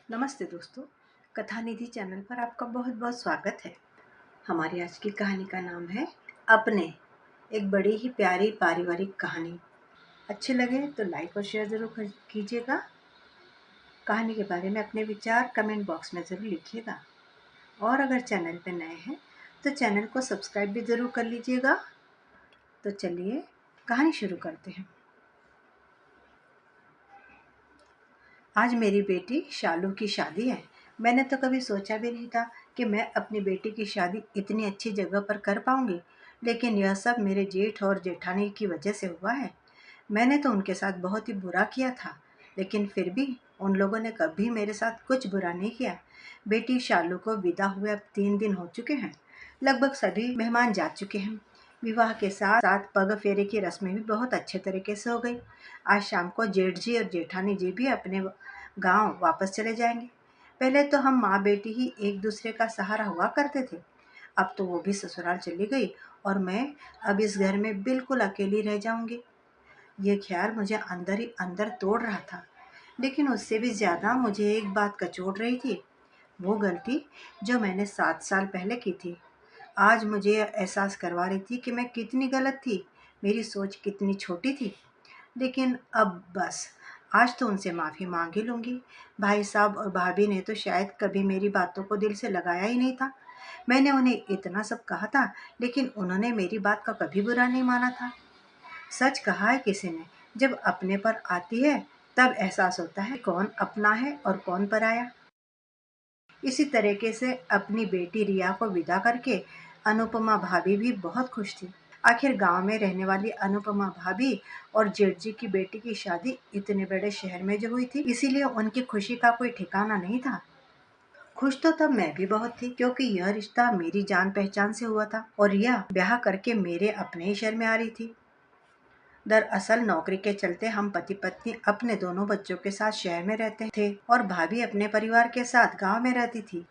नमस्ते दोस्तों। कथा निधि चैनल पर आपका बहुत बहुत स्वागत है। हमारी आज की कहानी का नाम है अपने। एक बड़ी ही प्यारी पारिवारिक कहानी। अच्छे लगे तो लाइक और शेयर ज़रूर कीजिएगा। कहानी के बारे में अपने विचार कमेंट बॉक्स में ज़रूर लिखिएगा। और अगर चैनल पर नए हैं तो चैनल को सब्सक्राइब भी ज़रूर कर लीजिएगा। तो चलिए कहानी शुरू करते हैं। आज मेरी बेटी शालू की शादी है। मैंने तो कभी सोचा भी नहीं था कि मैं अपनी बेटी की शादी इतनी अच्छी जगह पर कर पाऊंगी, लेकिन यह सब मेरे जेठ और जेठानी की वजह से हुआ है। मैंने तो उनके साथ बहुत ही बुरा किया था, लेकिन फिर भी उन लोगों ने कभी मेरे साथ कुछ बुरा नहीं किया। बेटी शालू को विदा हुए अब 3 दिन हो चुके हैं। लगभग सभी मेहमान जा चुके हैं। विवाह के साथ साथ पग फेरे की रस्में भी बहुत अच्छे तरीके से हो गई। आज शाम को जेठ जी और जेठानी जी भी अपने गांव वापस चले जाएंगे। पहले तो हम माँ बेटी ही एक दूसरे का सहारा हुआ करते थे। अब तो वो भी ससुराल चली गई और मैं अब इस घर में बिल्कुल अकेली रह जाऊंगी। ये ख्याल मुझे अंदर ही अंदर तोड़ रहा था, लेकिन उससे भी ज्यादा मुझे एक बात कचोट रही थी। वो गलती जो मैंने 7 साल पहले की थी, आज मुझे यह एहसास करवा रही थी कि मैं कितनी गलत थी, मेरी सोच कितनी छोटी थी। लेकिन अब बस, आज तो उनसे माफ़ी मांग ही लूँगी। भाई साहब और भाभी ने तो शायद कभी मेरी बातों को दिल से लगाया ही नहीं था। मैंने उन्हें इतना सब कहा था, लेकिन उन्होंने मेरी बात का कभी बुरा नहीं माना था। सच कहा है किसी ने, जब अपने पर आती है तब एहसास होता है कौन अपना है और कौन पराया। इसी तरीके से अपनी बेटी रिया को विदा करके अनुपमा भाभी भी बहुत खुश थी। आखिर गांव में रहने वाली अनुपमा भाभी और जेठ जी की बेटी की शादी इतने बड़े शहर में जो हुई थी, इसीलिए उनकी खुशी का कोई ठिकाना नहीं था। खुश तो तब मैं भी बहुत थी, क्योंकि यह रिश्ता मेरी जान पहचान से हुआ था और यह ब्याह करके मेरे अपने ही शहर में आ रही थी। दरअसल नौकरी के चलते हम पति पत्नी अपने दोनों बच्चों के साथ शहर में रहते थे और भाभी अपने परिवार के साथ गांव में रहती थी।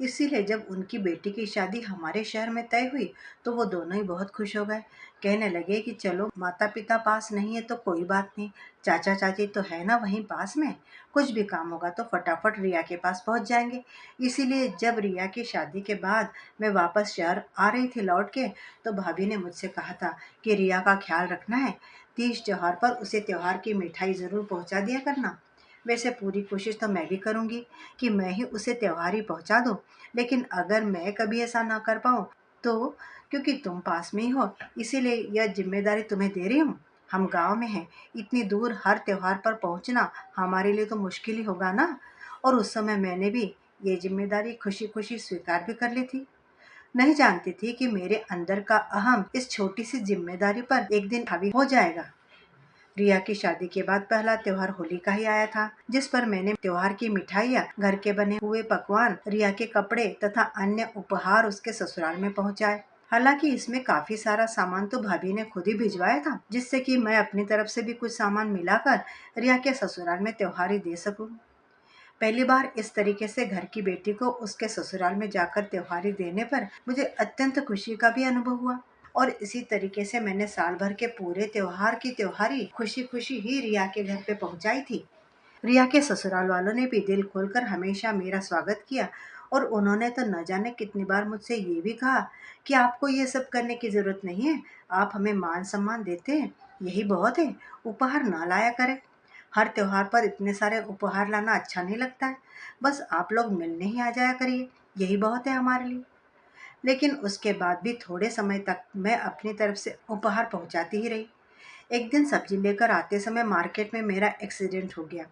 इसीलिए जब उनकी बेटी की शादी हमारे शहर में तय हुई तो वो दोनों ही बहुत खुश हो गए। कहने लगे कि चलो, माता पिता पास नहीं है तो कोई बात नहीं, चाचा चाची तो है ना वहीं पास में, कुछ भी काम होगा तो फटाफट रिया के पास पहुंच जाएंगे। इसीलिए जब रिया की शादी के बाद मैं वापस शहर आ रही थी लौट के, तो भाभी ने मुझसे कहा था कि रिया का ख्याल रखना है, तीज त्योहार पर उसे त्योहार की मिठाई जरूर पहुंचा दिया करना। वैसे पूरी कोशिश तो मैं भी करूंगी कि मैं ही उसे त्योहार ही पहुंचा दूं, लेकिन अगर मैं कभी ऐसा ना कर पाऊँ तो, क्योंकि तुम पास में ही हो, इसीलिए यह जिम्मेदारी तुम्हें दे रही हूँ। हम गांव में हैं, इतनी दूर हर त्योहार पर पहुंचना हमारे लिए तो मुश्किल ही होगा ना। और उस समय मैंने भी ये जिम्मेदारी खुशी खुशी स्वीकार भी कर ली थी। नहीं जानती थी कि मेरे अंदर का अहम इस छोटी सी जिम्मेदारी पर एक दिन हावी हो जाएगा। रिया की शादी के बाद पहला त्योहार होली का ही आया था, जिस पर मैंने त्योहार की मिठाइयाँ, घर के बने हुए पकवान, रिया के कपड़े तथा अन्य उपहार उसके ससुराल में पहुंचाए। हालांकि इसमें काफी सारा सामान तो भाभी ने खुद ही भिजवाया था, जिससे कि मैं अपनी तरफ से भी कुछ सामान मिलाकर रिया के ससुराल में त्योहार ही दे सकूं। पहली बार इस तरीके से घर की बेटी को उसके ससुराल में जाकर त्योहारी देने पर मुझे अत्यंत खुशी का भी अनुभव हुआ। और इसी तरीके से मैंने साल भर के पूरे त्योहार की त्योहारी खुशी खुशी ही रिया के घर पे पहुंचाई थी। रिया के ससुराल वालों ने भी दिल खोलकर हमेशा मेरा स्वागत किया और उन्होंने तो न जाने कितनी बार मुझसे ये भी कहा कि आपको ये सब करने की जरूरत नहीं है, आप हमें मान सम्मान देते हैं, यही बहुत है, उपहार ना लाया करें। हर त्योहार पर इतने सारे उपहार लाना अच्छा नहीं लगता है, बस आप लोग मिलने ही आ जाया करिए, यही बहुत है हमारे लिए। लेकिन उसके बाद भी थोड़े समय तक मैं अपनी तरफ से उपहार पहुंचाती ही रही। एक दिन सब्जी लेकर आते समय मार्केट में मेरा एक्सीडेंट हो गया,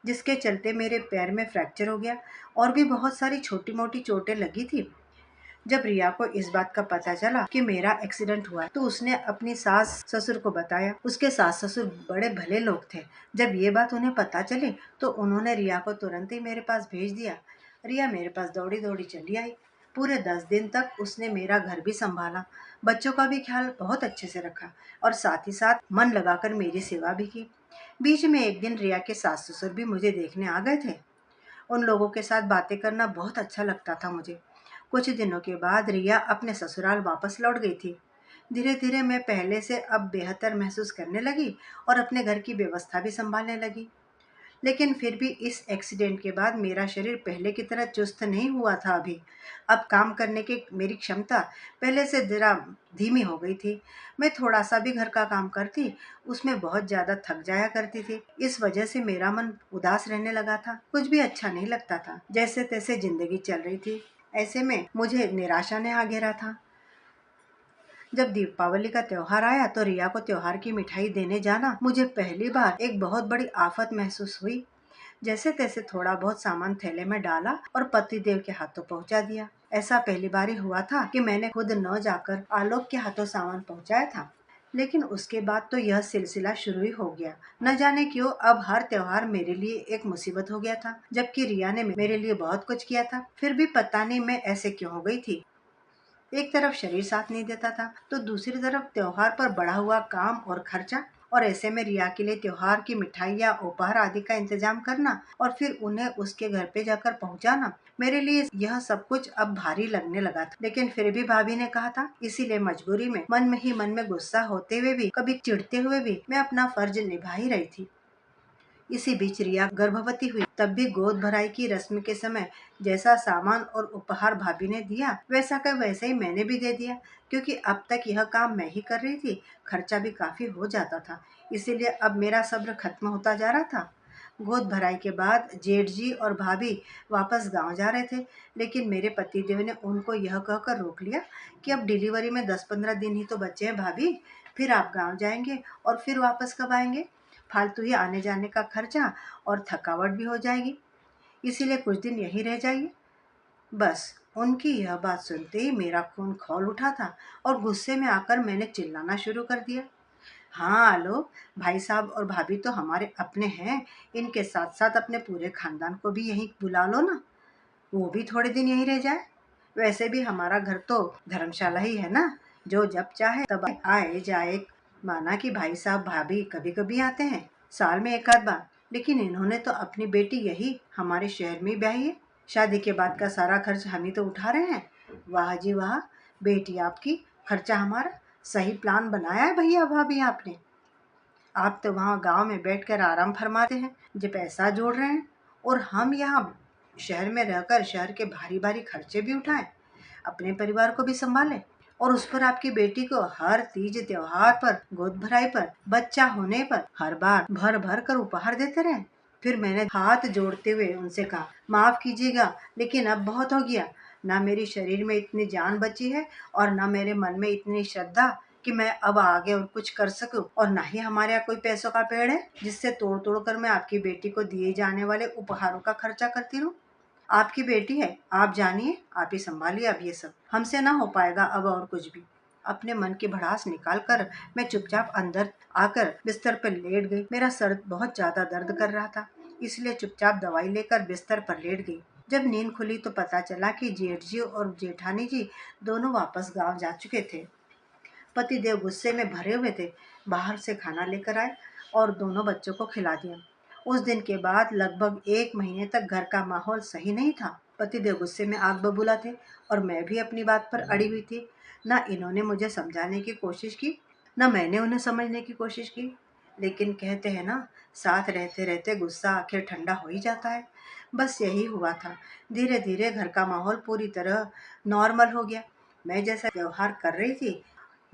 जिसके चलते मेरे पैर में फ्रैक्चर हो गया और भी बहुत सारी छोटी मोटी चोटें लगी थी। जब रिया को इस बात का पता चला कि मेरा एक्सीडेंट हुआ है, तो उसने अपनी सास ससुर को बताया। उसके सास ससुर बड़े भले लोग थे। जब ये बात उन्हें पता चली तो उन्होंने रिया को तुरंत ही मेरे पास भेज दिया। रिया मेरे पास दौड़ी दौड़ी चली आई। पूरे 10 दिन तक उसने मेरा घर भी संभाला, बच्चों का भी ख्याल बहुत अच्छे से रखा और साथ ही साथ मन लगाकर मेरी सेवा भी की। बीच में एक दिन रिया के सास ससुर भी मुझे देखने आ गए थे। उन लोगों के साथ बातें करना बहुत अच्छा लगता था मुझे। कुछ दिनों के बाद रिया अपने ससुराल वापस लौट गई थी। धीरे धीरे मैं पहले से अब बेहतर महसूस करने लगी और अपने घर की व्यवस्था भी संभालने लगी। लेकिन फिर भी इस एक्सीडेंट के बाद मेरा शरीर पहले की तरह चुस्त नहीं हुआ था अभी। अब काम करने की मेरी क्षमता पहले से ज़रा धीमी हो गई थी। मैं थोड़ा-सा भी घर का काम करती, उसमें बहुत ज़्यादा थक जाया करती थी। इस वजह से मेरा मन उदास रहने लगा था। कुछ भी अच्छा नहीं लगता था। जैसे-तैसे ज़िंदगी चल रही थी। ऐसे में मुझे निराशा ने आ घेरा था। जब दीपावली का त्योहार आया तो रिया को त्योहार की मिठाई देने जाना मुझे पहली बार एक बहुत बड़ी आफत महसूस हुई। जैसे तैसे थोड़ा बहुत सामान थैले में डाला और पतिदेव के हाथों पहुंचा दिया। ऐसा पहली बार ही हुआ था कि मैंने खुद न जाकर आलोक के हाथों सामान पहुंचाया था। लेकिन उसके बाद तो यह सिलसिला शुरू ही हो गया। न जाने क्यों अब हर त्योहार मेरे लिए एक मुसीबत हो गया था, जबकि रिया ने मेरे लिए बहुत कुछ किया था। फिर भी पता नहीं मैं ऐसे क्यों हो गई थी। एक तरफ शरीर साथ नहीं देता था तो दूसरी तरफ त्योहार पर बढ़ा हुआ काम और खर्चा, और ऐसे में रिया के लिए त्योहार की मिठाई या उपहार आदि का इंतजाम करना और फिर उन्हें उसके घर पे जाकर पहुंचाना, मेरे लिए यह सब कुछ अब भारी लगने लगा था। लेकिन फिर भी भाभी ने कहा था, इसीलिए मजबूरी में मन में ही मन में गुस्सा होते हुए भी, कभी चिढ़ते हुए भी मैं अपना फर्ज निभा ही रही थी। इसी बीच रिया गर्भवती हुई, तब भी गोद भराई की रस्म के समय जैसा सामान और उपहार भाभी ने दिया वैसा का वैसे ही मैंने भी दे दिया, क्योंकि अब तक यह काम मैं ही कर रही थी। खर्चा भी काफी हो जाता था, इसीलिए अब मेरा सब्र खत्म होता जा रहा था। गोद भराई के बाद जेठ जी और भाभी वापस गांव जा रहे थे, लेकिन मेरे पति देव ने उनको यह कहकर रोक लिया कि अब डिलीवरी में 10-15 दिन ही तो बचे हैं भाभी, फिर आप गांव जाएंगे और फिर वापस कब आएंगे? फालतू ही आने जाने का खर्चा और थकावट भी हो जाएगी, इसीलिए कुछ दिन यहीं रह जाइए। बस उनकी यह बात सुनते ही मेरा खून खौल उठा था और गुस्से में आकर मैंने चिल्लाना शुरू कर दिया। हाँ आलोक, भाई साहब और भाभी तो हमारे अपने हैं, इनके साथ साथ अपने पूरे खानदान को भी यहीं बुला लो ना, वो भी थोड़े दिन यहीं रह जाए। वैसे भी हमारा घर तो धर्मशाला ही है ना, जो जब चाहे तब आए जाए। माना कि भाई साहब भाभी कभी कभी आते हैं, साल में एक आध बार, लेकिन इन्होंने तो अपनी बेटी यही हमारे शहर में ही ब्याही है। शादी के बाद का सारा खर्च हम ही तो उठा रहे हैं। वाह जी वाह, बेटी आपकी, खर्चा हमारा। सही प्लान बनाया है भैया भाभी आपने। आप तो वहाँ गांव में बैठकर आराम फरमाते हैं, जो पैसा जोड़ रहे हैं, और हम यहाँ शहर में रहकर शहर के भारी भारी खर्चे भी उठाएं, अपने परिवार को भी संभालें, और उस पर आपकी बेटी को हर तीज त्योहार पर, गोद भराई पर, बच्चा होने पर हर बार भर भर कर उपहार देते रहे। फिर मैंने हाथ जोड़ते हुए उनसे कहा, माफ कीजिएगा, लेकिन अब बहुत हो गया। ना मेरी शरीर में इतनी जान बची है और ना मेरे मन में इतनी श्रद्धा कि मैं अब आगे और कुछ कर सकूं, और ना ही हमारे यहाँ कोई पैसों का पेड़ है जिससे तोड़ तोड़ कर मैं आपकी बेटी को दिए जाने वाले उपहारों का खर्चा करती रहूं। आपकी बेटी है, आप जानिए, आप ही संभालिए, अब ये सब हमसे ना हो पाएगा अब और कुछ भी। अपने मन की भड़ास निकाल कर मैं चुपचाप अंदर आकर बिस्तर पर लेट गई। मेरा सर बहुत ज्यादा दर्द कर रहा था, इसलिए चुपचाप दवाई लेकर बिस्तर पर लेट गई। जब नींद खुली तो पता चला कि जेठ जी और जेठानी जी दोनों वापस गांव जा चुके थे। पति देव गुस्से में भरे हुए थे, बाहर से खाना लेकर आए और दोनों बच्चों को खिला दिया। उस दिन के बाद लगभग 1 महीने तक घर का माहौल सही नहीं था। पति देव गुस्से में आग बबूला थे और मैं भी अपनी बात पर अड़ी हुई थी। ना इन्होंने मुझे समझाने की कोशिश की, ना मैंने उन्हें समझने की कोशिश की। लेकिन कहते हैं ना, साथ रहते रहते गुस्सा आखिर ठंडा हो ही जाता है। बस यही हुआ था। धीरे धीरे घर का माहौल पूरी तरह नॉर्मल हो गया। मैं जैसा व्यवहार कर रही थी,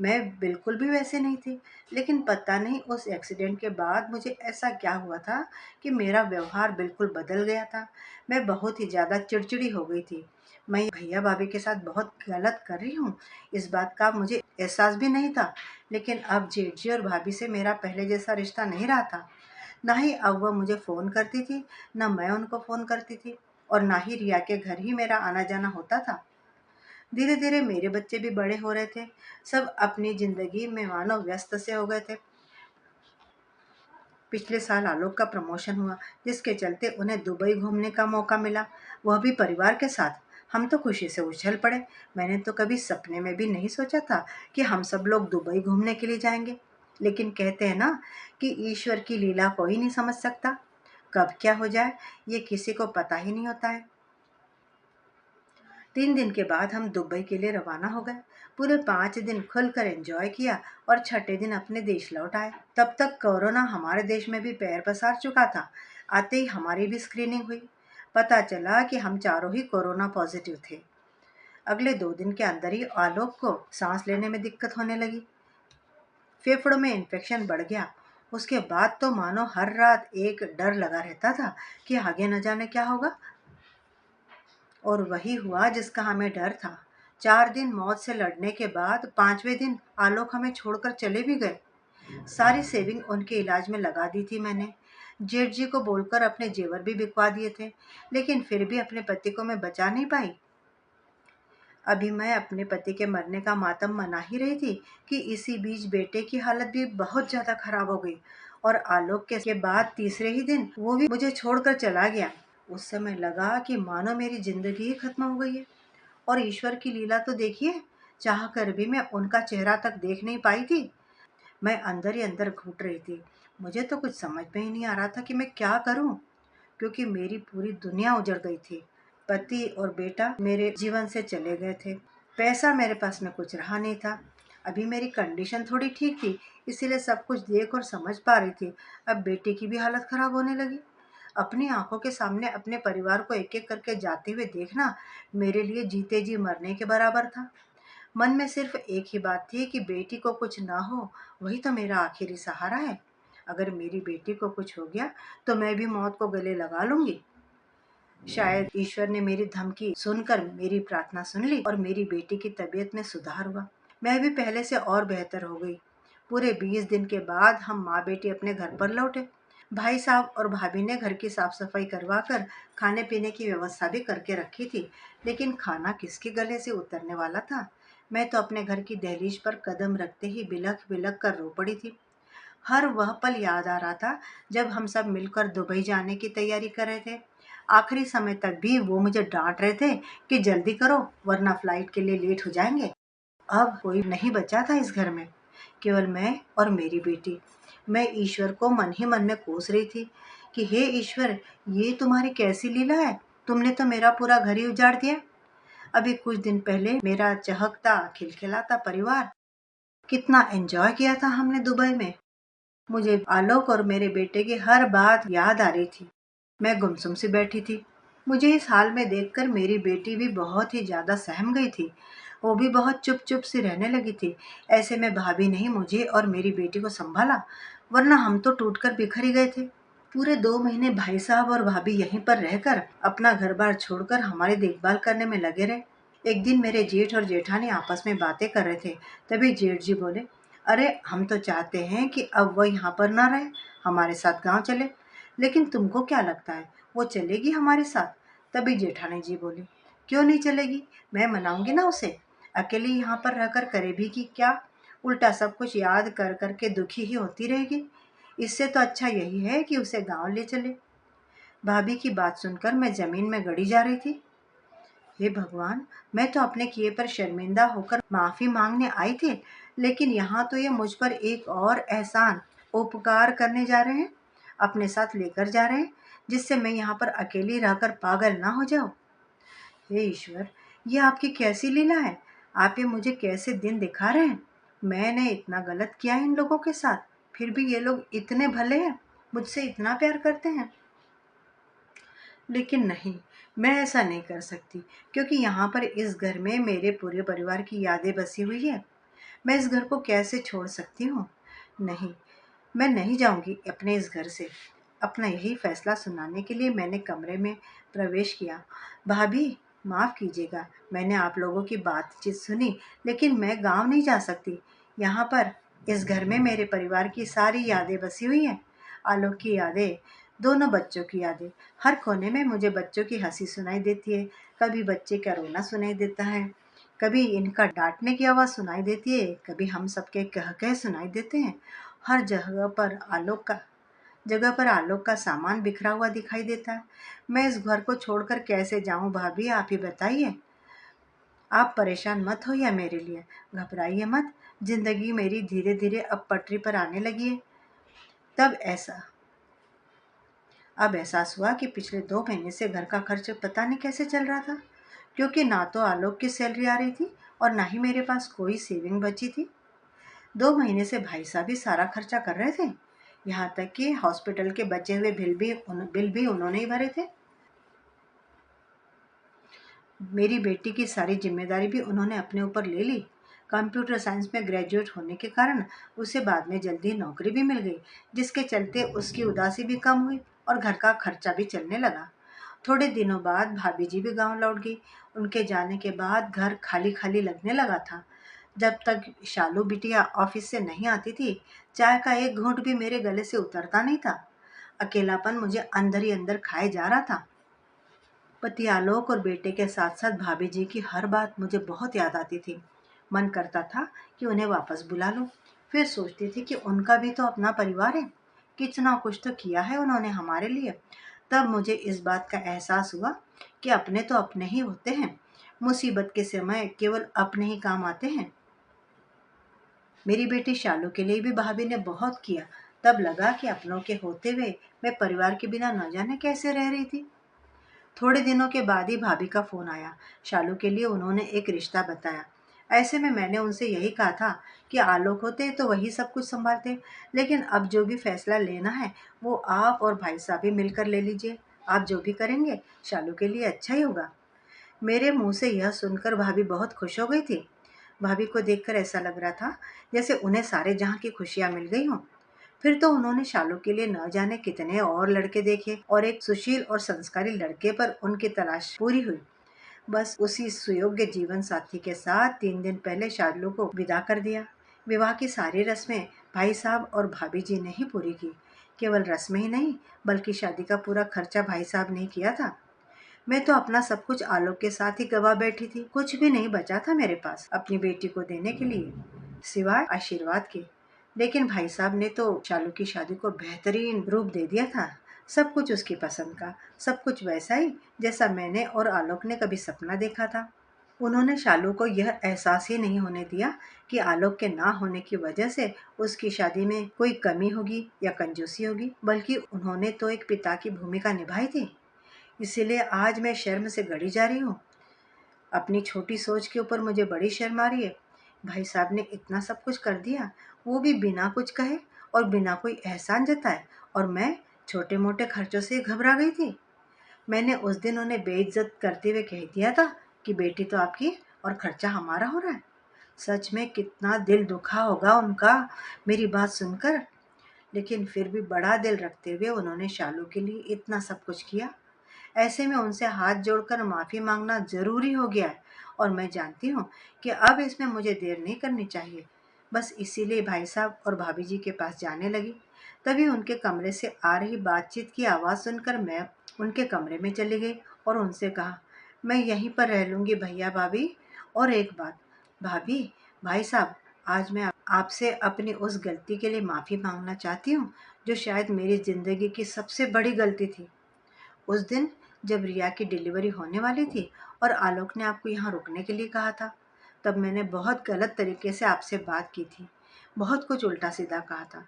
मैं बिल्कुल भी वैसे नहीं थी। लेकिन पता नहीं उस एक्सीडेंट के बाद मुझे ऐसा क्या हुआ था कि मेरा व्यवहार बिल्कुल बदल गया था। मैं बहुत ही ज़्यादा चिड़चिड़ी हो गई थी। मैं भैया भाभी के साथ बहुत गलत कर रही हूँ, इस बात का मुझे एहसास भी नहीं था। लेकिन अब जेठ जी और भाभी से मेरा पहले जैसा रिश्ता नहीं रहा था। ना ही अब वह मुझे फ़ोन करती थी, ना मैं उनको फ़ोन करती थी, और ना ही रिया के घर ही मेरा आना जाना होता था। धीरे धीरे मेरे बच्चे भी बड़े हो रहे थे। सब अपनी जिंदगी में मानो व्यस्त से हो गए थे। पिछले साल आलोक का प्रमोशन हुआ, जिसके चलते उन्हें दुबई घूमने का मौका मिला, वह भी परिवार के साथ। हम तो खुशी से उछल पड़े। मैंने तो कभी सपने में भी नहीं सोचा था कि हम सब लोग दुबई घूमने के लिए जाएंगे। लेकिन कहते हैं ना कि ईश्वर की लीला कोई नहीं समझ सकता, कब क्या हो जाए ये किसी को पता ही नहीं होता है। 3 दिन के बाद हम दुबई के लिए रवाना हो गए। पूरे 5 दिन खुलकर एंजॉय किया और छठे दिन अपने देश लौट आए। तब तक कोरोना हमारे देश में भी पैर पसार चुका था। आते ही हमारी भी स्क्रीनिंग हुई। पता चला कि हम चारों ही कोरोना पॉजिटिव थे। अगले 2 दिन के अंदर ही आलोक को सांस लेने में दिक्कत होने लगी, फेफड़ों में इन्फेक्शन बढ़ गया। उसके बाद तो मानो हर रात एक डर लगा रहता था कि आगे न जाने क्या होगा। और वही हुआ जिसका हमें डर था। 4 दिन मौत से लड़ने के बाद 5वें दिन आलोक हमें छोड़कर चले भी गए। सारी सेविंग उनके इलाज में लगा दी थी मैंने। जेठ जी को बोलकर अपने जेवर भी बिकवा दिए थे, लेकिन फिर भी अपने पति को मैं बचा नहीं पाई। अभी मैं अपने पति के मरने का मातम मना ही रही थी कि इसी बीच बेटे की हालत भी बहुत ज्यादा खराब हो गई। और आलोक के बाद तीसरे ही दिन वो भी मुझे छोड़कर चला गया। उस समय लगा कि मानो मेरी जिंदगी ही खत्म हो गई है। और ईश्वर की लीला तो देखिए, चाह कर भी मैं उनका चेहरा तक देख नहीं पाई थी। मैं अंदर ही अंदर घुट रही थी। मुझे तो कुछ समझ में ही नहीं आ रहा था कि मैं क्या करूं, क्योंकि मेरी पूरी दुनिया उजड़ गई थी। पति और बेटा मेरे जीवन से चले गए थे। पैसा मेरे पास में कुछ रहा नहीं था। अभी मेरी कंडीशन थोड़ी ठीक थी, इसीलिए सब कुछ देख और समझ पा रही थी। अब बेटे की भी हालत खराब होने लगी। अपनी आंखों के सामने अपने परिवार को एक एक करके जाते हुए देखना मेरे लिए जीते जी मरने के बराबर था। मन में सिर्फ एक ही बात थी कि बेटी को कुछ ना हो, वही तो मेरा आखिरी सहारा है। अगर मेरी बेटी को कुछ हो गया तो मैं भी मौत को गले लगा लूंगी। शायद ईश्वर ने मेरी धमकी सुनकर मेरी प्रार्थना सुन ली और मेरी बेटी की तबीयत में सुधार हुआ। मैं भी पहले से और बेहतर हो गई। पूरे 20 दिन के बाद हम माँ बेटी अपने घर पर लौटे। भाई साहब और भाभी ने घर की साफ सफाई करवा कर खाने पीने की व्यवस्था भी करके रखी थी, लेकिन खाना किसके गले से उतरने वाला था। मैं तो अपने घर की दहलीज पर कदम रखते ही बिलख बिलख कर रो पड़ी थी। हर वह पल याद आ रहा था जब हम सब मिलकर दुबई जाने की तैयारी कर रहे थे। आखिरी समय तक भी वो मुझे डांट रहे थे कि जल्दी करो वरना फ्लाइट के लिए लेट हो जाएंगे। अब कोई नहीं बचा था इस घर में, केवल मैं और मेरी बेटी। मैं ईश्वर को मन ही मन में कोस रही थी कि हे ईश्वर, ये तुम्हारी कैसी लीला है। तुमने तो मेरा पूरा घर ही उजाड़ दिया। अभी कुछ दिन पहले मेरा चहकता खिलखिलाता परिवार, कितना एंजॉय किया था हमने दुबई में। मुझे आलोक और मेरे बेटे की हर बात याद आ रही थी। मैं गुमसुम सी बैठी थी। मुझे इस हाल में देखकर मेरी बेटी भी बहुत ही ज्यादा सहम गई थी। वो भी बहुत चुप चुप सी रहने लगी थी। ऐसे में भाभी ने ही मुझे और मेरी बेटी को संभाला, वरना हम तो टूटकर बिखर ही गए थे। पूरे 2 महीने भाई साहब और भाभी यहीं पर रहकर अपना घर बार छोड़कर हमारी देखभाल करने में लगे रहे। एक दिन मेरे जेठ और जेठानी आपस में बातें कर रहे थे। तभी जेठ जी बोले, अरे हम तो चाहते हैं कि अब वो यहाँ पर ना रहे, हमारे साथ गांव चले। लेकिन तुमको क्या लगता है वो चलेगी हमारे साथ? तभी जेठानी जी बोली, क्यों नहीं चलेगी, मैं मनाऊंगी ना उसे। अकेली यहाँ पर रहकर करे भी कि क्या, उल्टा सब कुछ याद कर करके दुखी ही होती रहेगी। इससे तो अच्छा यही है कि उसे गांव ले चले। भाभी की बात सुनकर मैं जमीन में गड़ी जा रही थी। हे भगवान, मैं तो अपने किए पर शर्मिंदा होकर माफी मांगने आई थी, लेकिन यहाँ तो ये मुझ पर एक और एहसान उपकार करने जा रहे हैं, अपने साथ लेकर जा रहे हैं, जिससे मैं यहाँ पर अकेली रहकर पागल ना हो जाऊं। हे ईश्वर, ये आपकी कैसी लीला है। आप ये मुझे कैसे दिन दिखा रहे हैं। मैंने इतना गलत किया है इन लोगों के साथ, फिर भी ये लोग इतने भले हैं, मुझसे इतना प्यार करते हैं। लेकिन नहीं, मैं ऐसा नहीं कर सकती, क्योंकि यहाँ पर इस घर में मेरे पूरे परिवार की यादें बसी हुई है। मैं इस घर को कैसे छोड़ सकती हूँ। नहीं, मैं नहीं जाऊंगी अपने इस घर से। अपना यही फैसला सुनाने के लिए मैंने कमरे में प्रवेश किया। भाभी, माफ कीजिएगा, मैंने आप लोगों की बातचीत सुनी, लेकिन मैं गांव नहीं जा सकती। यहाँ पर इस घर में मेरे परिवार की सारी यादें बसी हुई हैं। आलोक की यादें, दोनों बच्चों की यादें। हर कोने में मुझे बच्चों की हंसी सुनाई देती है, कभी बच्चे का रोना सुनाई देता है, कभी इनका डांटने की आवाज़ सुनाई देती है, कभी हम सबके कह कह सुनाई देते हैं। हर जगह पर आलोक का सामान बिखरा हुआ दिखाई देता है। मैं इस घर को छोड़कर कैसे जाऊं भाभी, आप ही बताइए। आप परेशान मत होइए मेरे लिए, घबराइए मत। जिंदगी मेरी धीरे धीरे अब पटरी पर आने लगी है। तब ऐसा अब एहसास हुआ कि पिछले 2 महीने से घर का खर्च पता नहीं कैसे चल रहा था, क्योंकि ना तो आलोक की सैलरी आ रही थी और ना ही मेरे पास कोई सेविंग बची थी। 2 महीने से भाई साहब ही सारा खर्चा कर रहे थे। यहाँ तक कि हॉस्पिटल के बचे हुए बिल भी उन्होंने ही भरे थे। मेरी बेटी की सारी जिम्मेदारी भी उन्होंने अपने ऊपर ले ली। कंप्यूटर साइंस में ग्रेजुएट होने के कारण उसे बाद में जल्दी नौकरी भी मिल गई, जिसके चलते उसकी उदासी भी कम हुई और घर का खर्चा भी चलने लगा। थोड़े दिनों बाद भाभी जी भी गांव लौट गई। उनके जाने के बाद घर खाली खाली लगने लगा था। जब तक शालू बिटिया ऑफिस से नहीं आती थी, चाय का एक घूंट भी मेरे गले से उतरता नहीं था। अकेलापन मुझे अंदर ही अंदर खाए जा रहा था। पति आलोक और बेटे के साथ साथ भाभी जी की हर बात मुझे बहुत याद आती थी। मन करता था कि उन्हें वापस बुला लूं। फिर सोचती थी कि उनका भी तो अपना परिवार है, कितना कुछ तो किया है उन्होंने हमारे लिए। तब मुझे इस बात का एहसास हुआ कि अपने तो अपने ही होते हैं, मुसीबत के समय केवल अपने ही काम आते हैं। मेरी बेटी शालू के लिए भी भाभी ने बहुत किया। तब लगा कि अपनों के होते हुए मैं परिवार के बिना न जाने कैसे रह रही थी। थोड़े दिनों के बाद ही भाभी का फोन आया। शालू के लिए उन्होंने एक रिश्ता बताया। ऐसे में मैंने उनसे यही कहा था कि आलोक होते तो वही सब कुछ संभालते, लेकिन अब जो भी फैसला लेना है वो आप और भाई साहब ही मिलकर ले लीजिए। आप जो भी करेंगे शालू के लिए अच्छा ही होगा। मेरे मुंह से यह सुनकर भाभी बहुत खुश हो गई थी। भाभी को देखकर ऐसा लग रहा था जैसे उन्हें सारे जहां की खुशियां मिल गई हों। फिर तो उन्होंने शालू के लिए न जाने कितने और लड़के देखे और एक सुशील और संस्कारी लड़के पर उनकी तलाश पूरी हुई। बस उसी सुयोग्य जीवन साथी के साथ 3 दिन पहले शालू को विदा कर दिया। विवाह की सारी रस्में भाई साहब और भाभी जी ने ही पूरी की। केवल रस्में ही नहीं, बल्कि शादी का पूरा खर्चा भाई साहब ने किया था। मैं तो अपना सब कुछ आलोक के साथ ही गवा बैठी थी। कुछ भी नहीं बचा था मेरे पास अपनी बेटी को देने के लिए, सिवाय आशीर्वाद के। लेकिन भाई साहब ने तो शालू की शादी को बेहतरीन रूप दे दिया था। सब कुछ उसकी पसंद का, सब कुछ वैसा ही जैसा मैंने और आलोक ने कभी सपना देखा था। उन्होंने शालू को यह एहसास ही नहीं होने दिया कि आलोक के ना होने की वजह से उसकी शादी में कोई कमी होगी या कंजूसी होगी, बल्कि उन्होंने तो एक पिता की भूमिका निभाई थी। इसीलिए आज मैं शर्म से गड़ी जा रही हूँ। अपनी छोटी सोच के ऊपर मुझे बड़ी शर्म आ रही है। भाई साहब ने इतना सब कुछ कर दिया, वो भी बिना कुछ कहे और बिना कोई एहसान जताए, और मैं छोटे मोटे खर्चों से घबरा गई थी। मैंने उस दिन उन्हें बेइज्जत करते हुए कह दिया था कि बेटी तो आपकी और खर्चा हमारा हो रहा है। सच में कितना दिल दुखा होगा उनका मेरी बात सुनकर। लेकिन फिर भी बड़ा दिल रखते हुए उन्होंने शालू के लिए इतना सब कुछ किया। ऐसे में उनसे हाथ जोड़कर माफ़ी मांगना ज़रूरी हो गया है, और मैं जानती हूँ कि अब इसमें मुझे देर नहीं करनी चाहिए। बस इसीलिए भाई साहब और भाभी जी के पास जाने लगी। तभी उनके कमरे से आ रही बातचीत की आवाज़ सुनकर मैं उनके कमरे में चली गई और उनसे कहा, मैं यहीं पर रह लूँगी भैया भाभी। और एक बात भाभी, भाई साहब, आज मैं आपसे अपनी उस गलती के लिए माफ़ी मांगना चाहती हूँ जो शायद मेरी ज़िंदगी की सबसे बड़ी गलती थी। उस दिन जब रिया की डिलीवरी होने वाली थी और आलोक ने आपको यहाँ रुकने के लिए कहा था, तब मैंने बहुत गलत तरीके से आपसे बात की थी। बहुत कुछ उल्टा सीधा कहा था।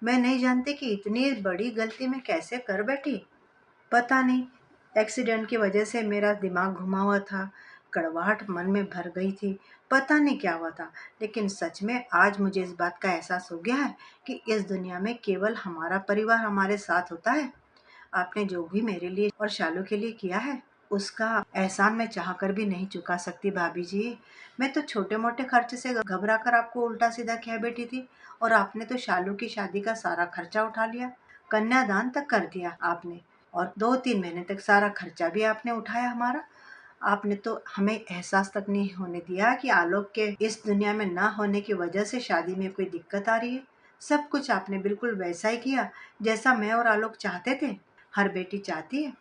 मैं नहीं जानती कि इतनी बड़ी गलती मैं कैसे कर बैठी। पता नहीं, एक्सीडेंट की वजह से मेरा दिमाग घुमा हुआ था, कड़वाहट मन में भर गई थी। पता नहीं क्या हुआ था, लेकिन सच में आज मुझे इस बात का एहसास हो गया है कि इस दुनिया में केवल हमारा परिवार हमारे साथ होता है। आपने जो भी मेरे लिए और शालू के लिए किया है, उसका एहसान मैं चाह कर भी नहीं चुका सकती भाभी जी। मैं तो छोटे मोटे खर्च से घबरा कर आपको उल्टा सीधा कह बैठी थी, और आपने तो शालू की शादी का सारा खर्चा उठा लिया। कन्यादान तक कर दिया आपने, और 2-3 महीने तक सारा खर्चा भी आपने उठाया हमारा। आपने तो हमें एहसास तक नहीं होने दिया कि आलोक के इस दुनिया में ना होने की वजह से शादी में कोई दिक्कत आ रही है। सब कुछ आपने बिल्कुल वैसा ही किया जैसा मैं और आलोक चाहते थे, हर बेटी चाहती है।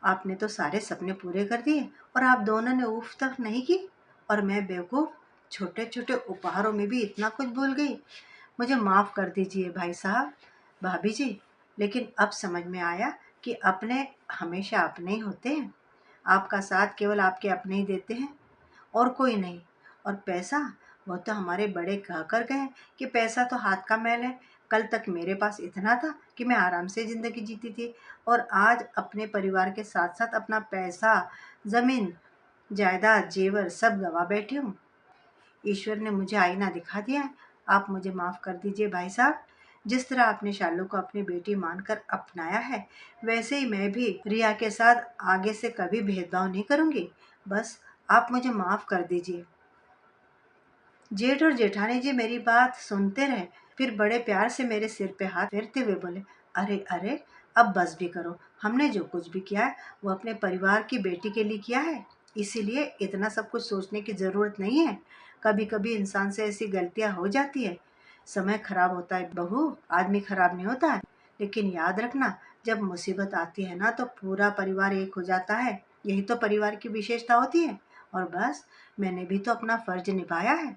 आपने तो सारे सपने पूरे कर दिए और आप दोनों ने उफ तक नहीं की, और मैं बेवकूफ़ छोटे छोटे उपहारों में भी इतना कुछ भूल गई। मुझे माफ़ कर दीजिए भाई साहब, भाभी जी। लेकिन अब समझ में आया कि अपने हमेशा अपने ही होते हैं। आपका साथ केवल आपके अपने ही देते हैं, और कोई नहीं। और पैसा, वो तो हमारे बड़े कह कर गए कि पैसा तो हाथ का मैल है। कल तक मेरे पास इतना था कि मैं आराम से ज़िंदगी जीती थी, और आज अपने परिवार के साथ साथ अपना पैसा, ज़मीन, जायदाद, जेवर सब गवा बैठी हूँ। ईश्वर ने मुझे आईना दिखा दिया है। आप मुझे माफ़ कर दीजिए भाई साहब। जिस तरह आपने शालू को अपनी बेटी मानकर अपनाया है, वैसे ही मैं भी रिया के साथ आगे से कभी भेदभाव नहीं करूंगी। बस आप मुझे माफ कर दीजिए। जेठ और जेठानी जी मेरी बात सुनते रहे, फिर बड़े प्यार से मेरे सिर पे हाथ फेरते हुए बोले, अरे अरे, अब बस भी करो। हमने जो कुछ भी किया है वो अपने परिवार की बेटी के लिए किया है, इसीलिए इतना सब कुछ सोचने की जरूरत नहीं है। कभी कभी इंसान से ऐसी गलतियां हो जाती है। समय खराब होता है बहू, आदमी खराब नहीं होता है। लेकिन याद रखना, जब मुसीबत आती है ना तो पूरा परिवार एक हो जाता है। यही तो परिवार की विशेषता होती है। और बस, मैंने भी तो अपना फर्ज निभाया है।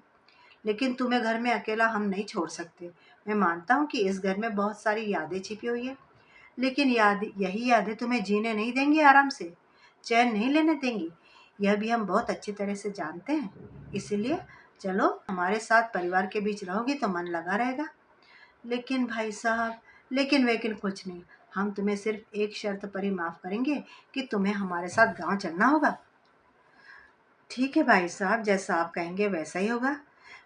लेकिन तुम्हें घर में अकेला हम नहीं छोड़ सकते। मैं मानता हूँ कि इस घर में बहुत सारी यादें छिपी हुई है, लेकिन यही यादें तुम्हें जीने नहीं देंगी, आराम से चैन नहीं लेने देंगी। यह भी हम बहुत अच्छी तरह से जानते हैं। इसीलिए चलो, हमारे साथ परिवार के बीच रहोगी तो मन लगा रहेगा। लेकिन भाई साहब, लेकिन वेकिन कुछ नहीं। हम तुम्हें सिर्फ एक शर्त पर ही माफ करेंगे कि तुम्हें हमारे साथ गांव चलना होगा। ठीक है भाई साहब, जैसा आप कहेंगे वैसा ही होगा।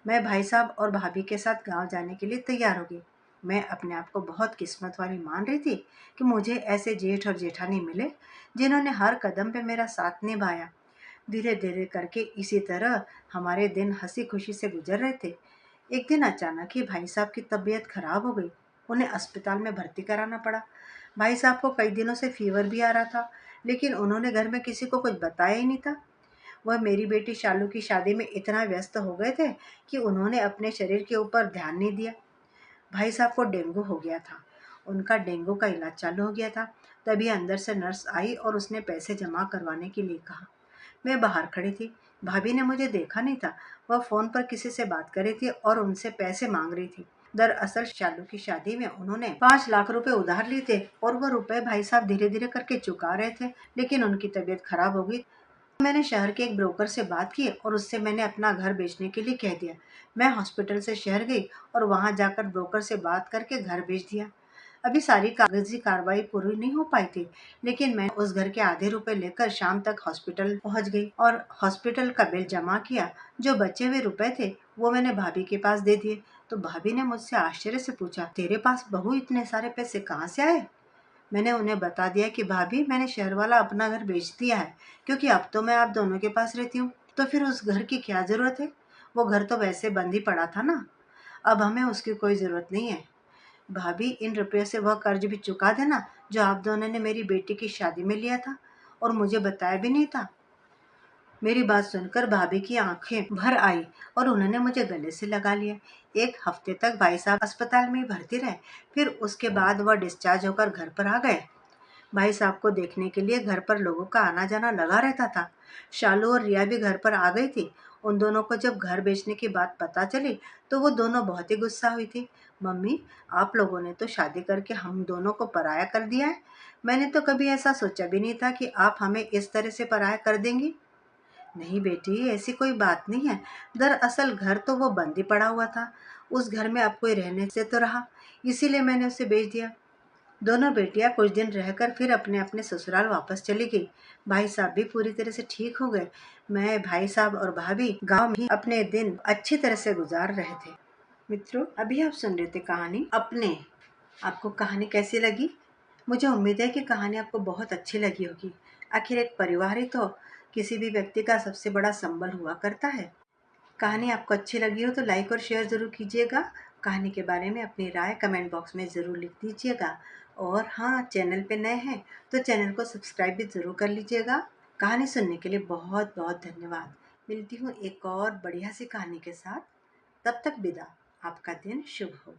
मैं भाई साहब और भाभी के साथ गांव जाने के लिए तैयार होगी। मैं अपने आप को बहुत किस्मत वाली मान रही थी कि मुझे ऐसे जेठ और जेठानी मिले जिन्होंने हर कदम पे मेरा साथ निभाया। धीरे धीरे करके इसी तरह हमारे दिन हंसी खुशी से गुजर रहे थे। एक दिन अचानक ही भाई साहब की तबीयत खराब हो गई। उन्हें अस्पताल में भर्ती कराना पड़ा। भाई साहब को कई दिनों से फीवर भी आ रहा था, लेकिन उन्होंने घर में किसी को कुछ बताया ही नहीं था। वह मेरी बेटी शालू की शादी में इतना व्यस्त हो गए थे कि उन्होंने अपने शरीर के ऊपर ध्यान नहीं दिया। भाई साहब को डेंगू हो गया था। उनका डेंगू का इलाज चालू हो गया था। तभी अंदर से नर्स आई और उसने पैसे जमा करवाने के लिए कहा। मैं बाहर खड़ी थी। भाभी ने मुझे देखा नहीं था। वह फोन पर किसी से बात कर रही थी और उनसे पैसे मांग रही थी। दरअसल शालू की शादी में उन्होंने 5 लाख रुपए उधार लिए थे और वह रुपए भाई साहब धीरे धीरे करके चुका रहे थे। लेकिन उनकी तबीयत खराब हो गई। मैंने शहर के एक ब्रोकर से बात की और उससे मैंने अपना घर बेचने के लिए कह दिया। मैं हॉस्पिटल से शहर गई और वहां जाकर ब्रोकर से बात करके घर बेच दिया। अभी सारी कागजी कार्रवाई पूरी नहीं हो पाई थी, लेकिन मैं उस घर के आधे रुपए लेकर शाम तक हॉस्पिटल पहुंच गई और हॉस्पिटल का बिल जमा किया। जो बचे हुए रुपए थे वो मैंने भाभी के पास दे दिए। तो भाभी ने मुझसे आश्चर्य से पूछा, तेरे पास बहू इतने सारे पैसे कहाँ से आए? मैंने उन्हें बता दिया कि भाभी, मैंने शहर वाला अपना घर बेच दिया है, क्योंकि अब तो मैं आप दोनों के पास रहती हूँ। तो फिर उस घर की क्या जरूरत है? वो घर तो वैसे बंद ही पड़ा था ना। अब हमें उसकी कोई जरूरत नहीं है। भाभी, इन रुपये से वह कर्ज भी चुका देना जो आप दोनों ने मेरी बेटी की शादी में लिया था और मुझे बताया भी नहीं था। मेरी बात सुनकर भाभी की आंखें भर आई और उन्होंने मुझे गले से लगा लिया। 1 हफ्ते तक भाई साहब अस्पताल में ही भर्ती रहे। फिर उसके बाद वह डिस्चार्ज होकर घर पर आ गए। भाई साहब को देखने के लिए घर पर लोगों का आना जाना लगा रहता था। शालू और रिया भी घर पर आ गई थी। उन दोनों को जब घर बेचने की बात पता चली तो वो दोनों बहुत ही गुस्सा हुई थी। मम्मी, आप लोगों ने तो शादी करके हम दोनों को पराया कर दिया है। मैंने तो कभी ऐसा सोचा भी नहीं था कि आप हमें इस तरह से पराया कर देंगी। नहीं बेटी, ऐसी कोई बात नहीं है। दरअसल घर तो वो बंद ही पड़ा हुआ था। उस घर में अब कोई रहने से तो रहा, इसीलिए मैंने उसे बेच दिया। दोनों बेटियां कुछ दिन रहकर फिर अपने अपने ससुराल वापस चली गई। भाई साहब भी पूरी तरह से ठीक हो गए। मैं, भाई साहब और भाभी गांव में ही अपने दिन अच्छी तरह से गुजार रहे थे। मित्रों, अभी आप सुन रहे थे कहानी अपने। आपको कहानी कैसी लगी? मुझे उम्मीद है कि कहानी आपको बहुत अच्छी लगी होगी। आखिर एक परिवार ही तो किसी भी व्यक्ति का सबसे बड़ा संबल हुआ करता है। कहानी आपको अच्छी लगी हो तो लाइक और शेयर ज़रूर कीजिएगा। कहानी के बारे में अपनी राय कमेंट बॉक्स में ज़रूर लिख दीजिएगा। और हाँ, चैनल पे नए हैं तो चैनल को सब्सक्राइब भी ज़रूर कर लीजिएगा। कहानी सुनने के लिए बहुत बहुत धन्यवाद। मिलती हूँ एक और बढ़िया सी कहानी के साथ। तब तक विदा। आपका दिन शुभ हो।